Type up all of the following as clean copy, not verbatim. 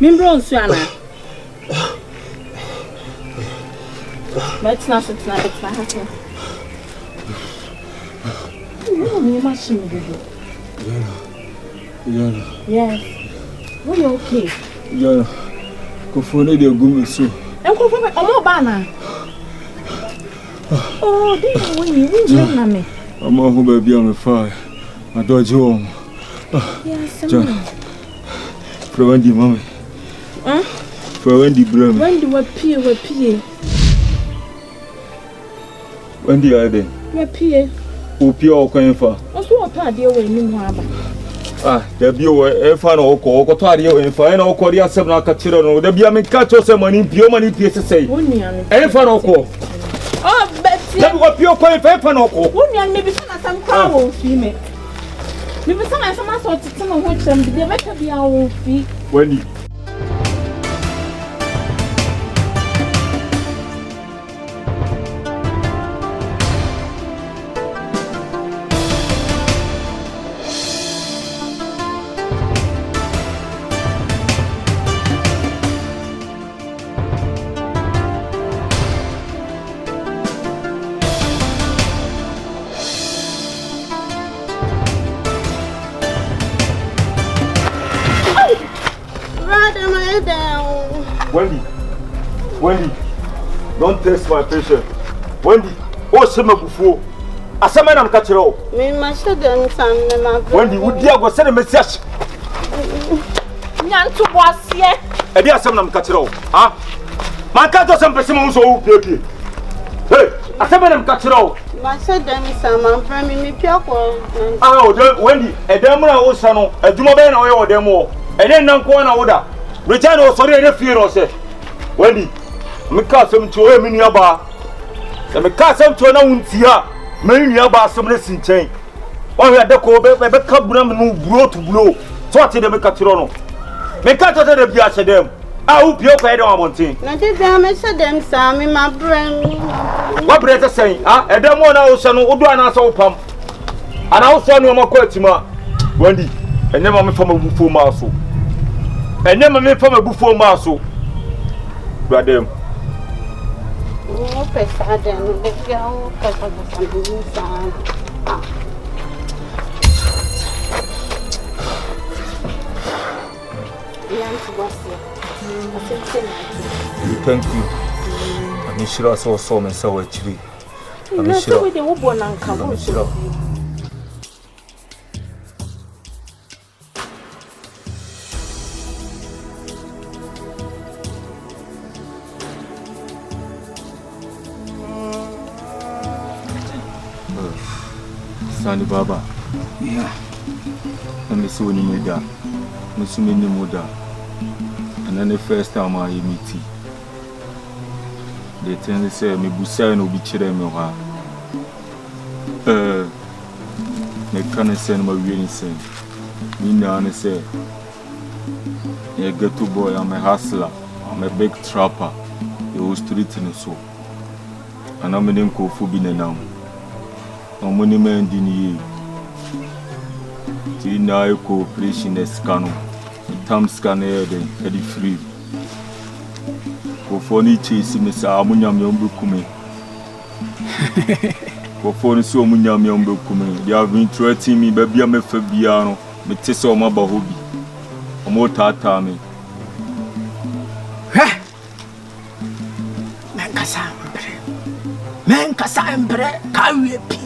Mimbron Suana. It's not my husband. You must see me. Yes. What are you okay? Yeah. Go for the good so. And go for a mobile. Oh, this way you me. I'm all who baby on the fire. My dog's home. Yes, for when the mommy. For when the brum. When do we pee? When the other. We pee. Who pee or coin for? Also, what part dear way new harbor? There be a fan or call, or Tario, and for any Korea 7 Catino, there be a me catch or some money, pure money, pieces say. Any fan or call. Oh, Betsy, what pure coin for fan or call? One maybe some crowd female. Maybe some sort of some of which some the better be our feet. Wendy. Wendy, don't test my patience. Wendy, what's him before? As a man, I'm catching all. Me, my children, Wendy, would you go send a message? Yan to was here. A dear son, I'm catching all. My cat doesn't press him on so okay. Hey, as a man, I'm catching all. My children, I'm bringing me pure. Wendy, a demon, old son, a Dumaban or demo, and then no corner order. Return or sorry, and a fear or say. Wendy, me cast him to a mini bar. And me cast him to an own tia, many bar some lessons chain. Or we had the cobe, my back up, no blow to blow. So I tell them, Catrono. Make cut out the bias of them. I hope you're quite on one thing. Not the damage of them, Sam, in my brain. What brother saying? A demon also no Udana so pump. And I also know my question, Wendy, and never me from a buffo maso. And never me from a buffo maso. Brother. Oh, Pessadem, the girl, Pessadem. Thank you. I'm sure I saw some and so actually. I'm sure they were born and come. Sandy Baba. Yeah. I'm so many da. So many more da. And then the first time I meet you, they tend to say, me busa no be chire me ha. Me can't send my real insane. Me now say, a ghetto boy, I'm a hustler, I'm a big trapper. You was street in so. And I'm in Kofu bin now. I'm money man in ye. Till now, cooperation is canon. Tam scanner then, heady free. For funny chase, Miss Amunyam Yombukume. For funny so Munyam Yombukume. They have been threatening me, baby, I'm a Fabiano, Metiso Mabahobi. A more tatami. Mencasambre, carry a pea.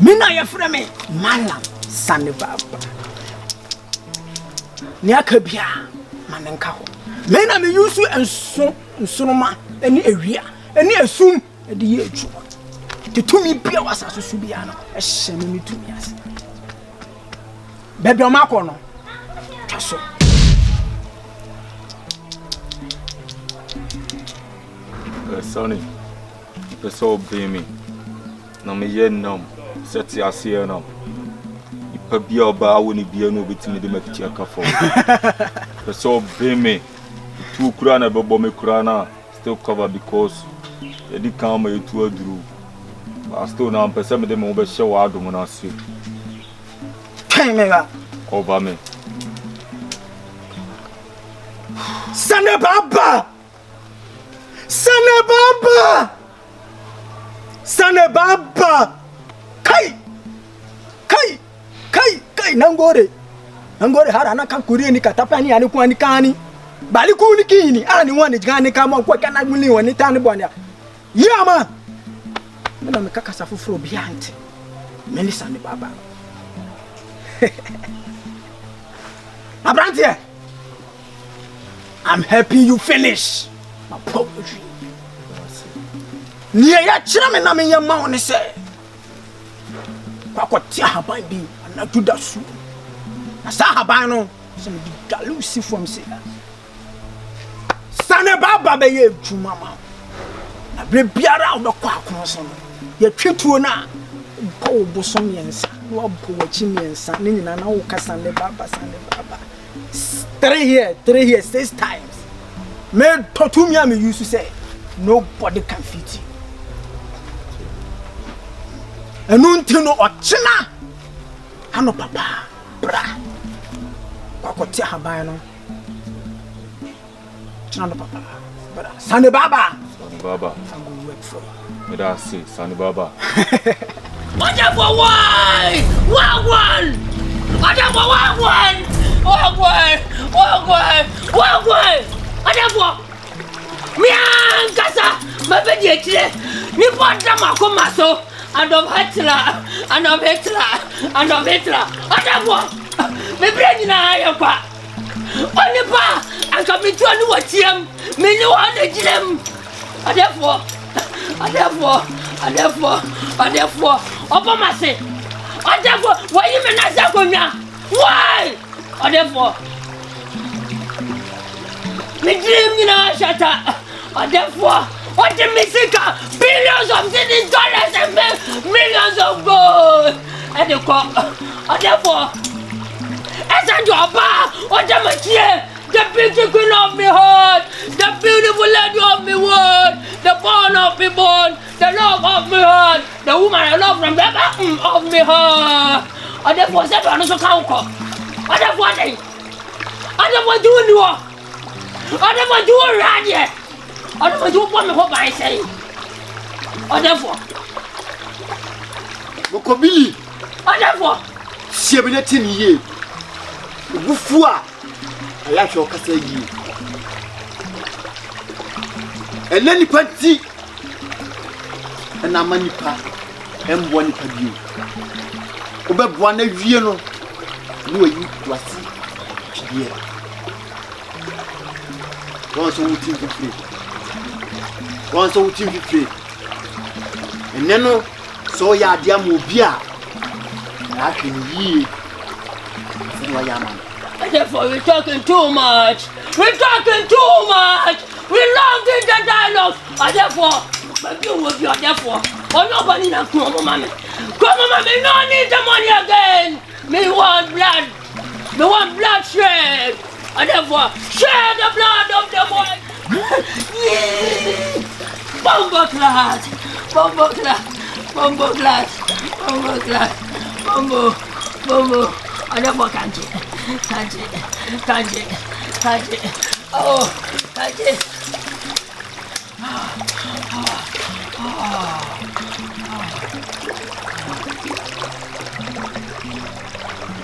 Mina ya frame, Malam, Sandy Baba. Niakabia, Manankaho. Men I may use you and so, Sonoma, any area, any assume at the age. to me be was as Subiano, a shame to me as Baby Macono. Casso. Sonny, the soul be me. No, me yen num, set your seer no. If be a bar when it be no bit me the Matia for. The soul be me. 2 crana bomb crana still cover because they did come a 2 drew. I still now perceive them over show out when I see. Over me. Sana Baba! Sana Baba! Sana Baba! Kai! Kai! Kai! Kai! Nangore! Nangore harana kankuri ni katapani ani kwani kani. Bali kuni kini ani wani gani kama kwa kana muli wani tani bwana. Yama! Mena mekaka safufro behind. Meni Sana Baba. Abrantie! I'm helping you finish my poetry. Near ya chirame na me yama one say. Kwa tia haban bi na juda su. Na sa haban no se me dalusi from say. Sana Baba be ye djuma ma. Na bre biara wo kwa akonso no. Ye twetuo na bo bosom yensa. No bo wachi yensa. Ne nyina na wo ka Sana Baba. 3 here 6 times. Me to me am used to say nobody can fit you. Enunti no ochina. Ano papa bra. Kwakoti haban no. China no papa. Bra. Sana Baba. Sana Baba. I'm going to work for you. Me da say Sana Baba. What for why? One. What for one? Wagwan! Adafo! Mi ankasa mabedi etire. Ni ponta makoma so and of Hitler. Adafo! Me brain na ayakwa. Onipa anka mi tu anu watiam. Me ni wa na girem. Adafo! Opa mase. Adafo, why you me na zakonya? Why? Adafo! Me dream you know shatter. Therefore, what the Mexica billions of dollars and millions of gold. And the cop. Therefore, as a job, what the machine, the beauty queen of me heart, the beautiful lady of me world, the born of me born, the love of me heart, the woman I love from the bottom of me heart. Therefore, said I also can't call. Therefore, doing you. I never do a rad yet. I never do what I say. Therefore, Mokobili. Therefore, Siabinetin ye. Wufua. I like your castle ye. And then the party. And I'm manipa. And one padu. Obe one vieno. No, you was here. Once a team to free. Once a team to free. And then, so ya dear Mobia. I can ye. Therefore, we're talking too much. We love the dialogue. Therefore, but you will be therefore. Or nobody now come on, mommy. No need the money again. Me want blood. Me want bloodshed. Therefore, share the blood of the boy. Bombo class. Therefore, can't you? Oh, can't you?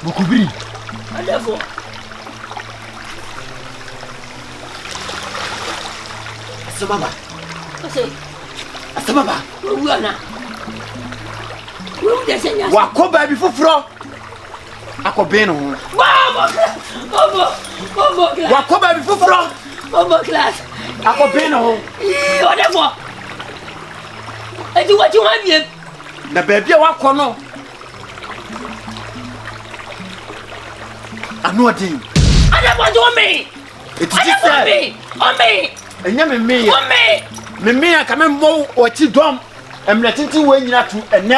Mokubiri. Therefore. Asababa. Say, Asababa. we are now. We will say, Wako baby fufuro. Ako beno. Bombo class. Wako baby fufuro. Bombo class. Ako beno. Whatever. And you what you want me? The baby wa kono. Anu odin. I don't want to me. It is say. On me. Enya me. On me. Me aka me mo ochi dom. Emletinti we nyina tu ene.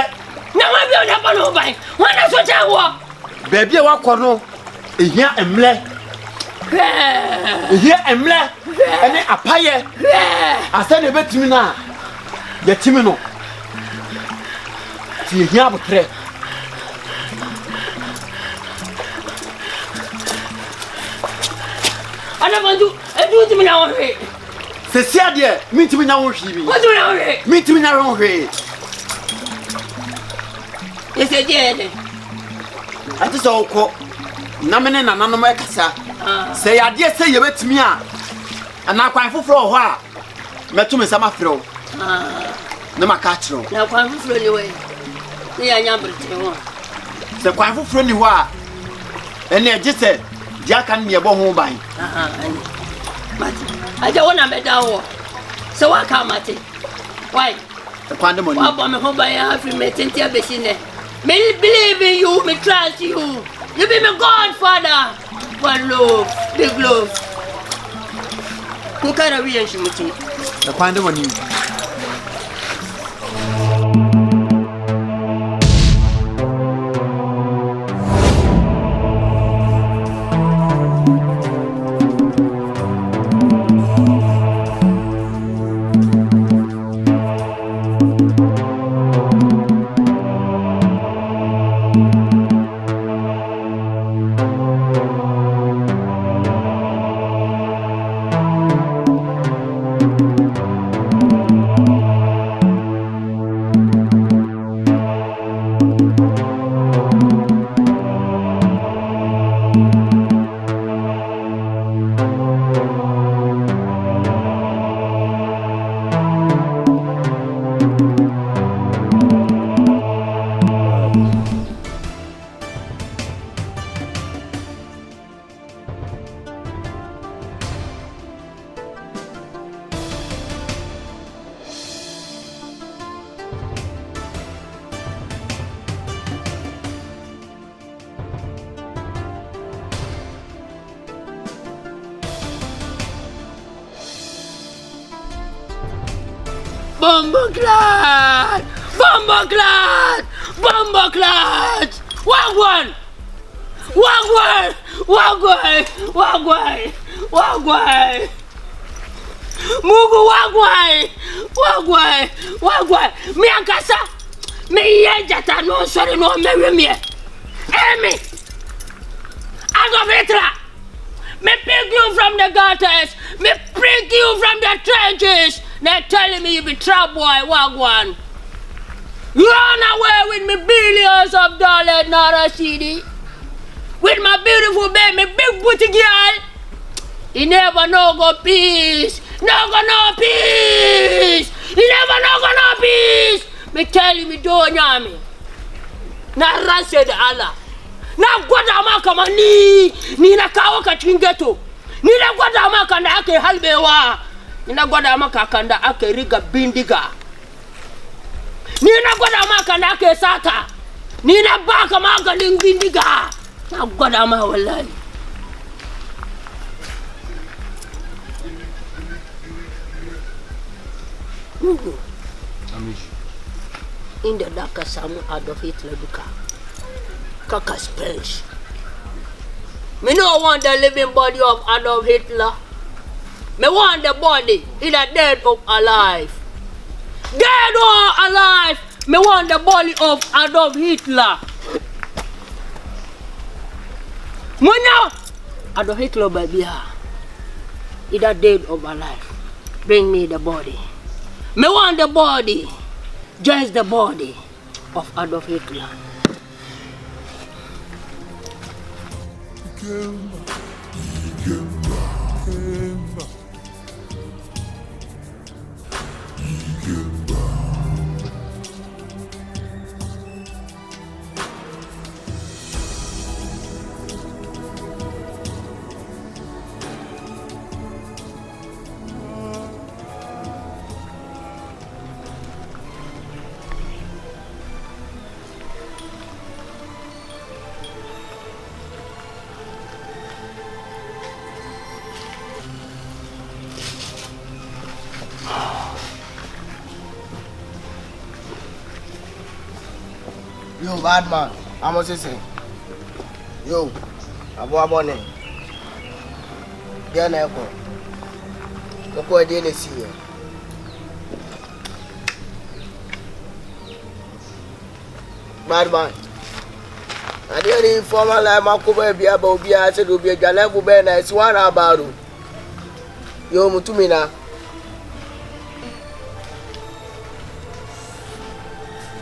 Na wa bi o da no ban. Wana so cha wo. Baby wa kono. Ehia emle. Ehia emle. Ene apaye. Asa ne betimi na. Yetimi no. Ti ehia botre. Ana bandu, edu timi na wo hwe. Se sia de, mi timi na wo hwi bi. What do you hwe? Mi timi na wo hwi. Ese je. Ati so ko. Na me ne nananom ekasa. Se ya de se ye betimi a. Ana kwan foforo ho a. Metu me sama frɛ wo. Na maka kyerɛ wo. Na kwan foforo ni we. Ni ya nya brete ho. Se kwan foforo ni ho a. Ene eje se dia kan ne ebo ho ban. Ani. Mate. Aja wona me da wo. Se wa ka mate. Why? Kwan de money. Wa bo me ho ban ya fi me tenti abesi ne. Me believe in you, me trust you. You be my godfather. One love, big love. Who kind of reaction with you? The kwan de money. Bomboclat! Bomboclat! Bomboclat! Wagwan! Wagwan! Wagwan! Wagwan! Wagwan! Mugu wagwan! Wagwan! Wagwan! Me ankasa! Me ye jata no sorry no me. Emi! Agovetra! Me pick you from the gutters! Me prick you from the trenches! They're telling me you be trap boy, wagwan. Run away with me billions of dollars, not a CD. With my beautiful baby, big booty girl. He never go peace. No peace. He never no peace. Me telling me don't yami. Na rase de Allah. Na gwada maka ni na kawo ka cikin ghetto. Ni na gwada maka na ake halbewa. Nina gwada maka kanda ake riga bindiga. Nina gwada maka na ake sata. Nina baka maka ling bindiga. Na gwada ma wallahi. Inda da ka samu Adolf Hitler duka. Kaka Spanish. Me no want the living body of Adolf Hitler. Me want the body, either dead or alive. Dead or alive, me want the body of Adolf Hitler. Muna, Adolf Hitler baby, either dead or alive. Bring me the body. Me want the body, just the body of Adolf Hitler. Yo, bad man. I must say. Yo, abone. Dia na eko. Oko dey na see here. Bad man. I dey informal like makoba bia ba obi a say do bi adwale bu be na si wan abaro. Yo mutumi na.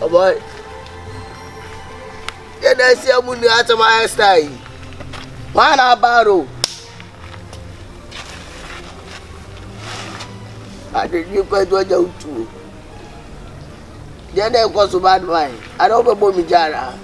Oh boy. Yeah, I see a money out of my style. Wan abaro. I did you quite what you do. Yeah, there was a bad man. I don't know me jara.